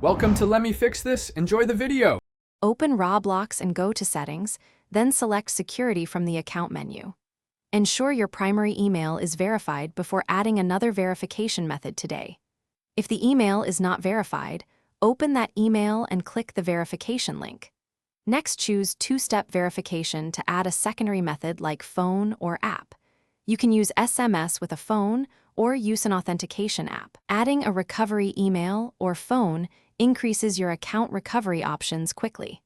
Welcome to Let Me Fix This. Enjoy the video. Open Roblox and go to Settings, then select Security from the Account menu. Ensure your primary email is verified before adding another verification method today. If the email is not verified, open that email and click the verification link. Next, choose two-step verification to add a secondary method like phone or app. You can use SMS with a phone or use an authentication app. Adding a recovery email or phone increases your account recovery options quickly.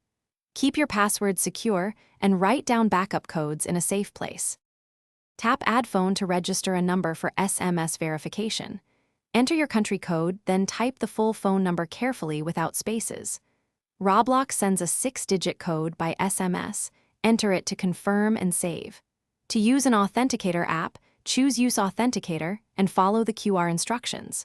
Keep your password secure and write down backup codes in a safe place. Tap Add Phone to register a number for SMS verification. Enter your country code, then type the full phone number carefully without spaces. Roblox sends a 6-digit code by SMS. Enter it to confirm and save. To use an authenticator app, choose Use Authenticator and follow the QR instructions.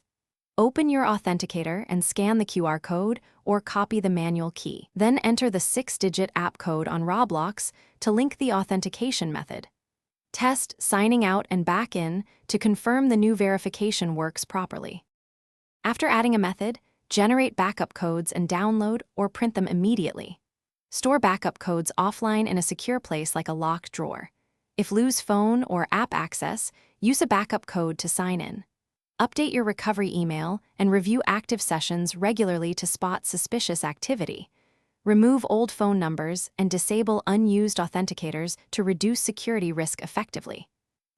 Open your authenticator and scan the QR code or copy the manual key. Then enter the 6-digit app code on Roblox to link the authentication method. Test signing out and back in to confirm the new verification works properly. After adding a method, generate backup codes and download or print them immediately. Store backup codes offline in a secure place like a locked drawer. If lose phone or app access, use a backup code to sign in. Update your recovery email and review active sessions regularly to spot suspicious activity. Remove old phone numbers and disable unused authenticators to reduce security risk effectively.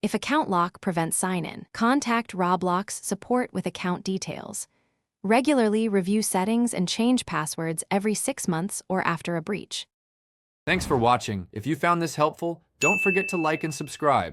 If account lock prevents sign-in, contact Roblox support with account details. Regularly review settings and change passwords every 6 months or after a breach. Thanks for watching. If you found this helpful, don't forget to like and subscribe.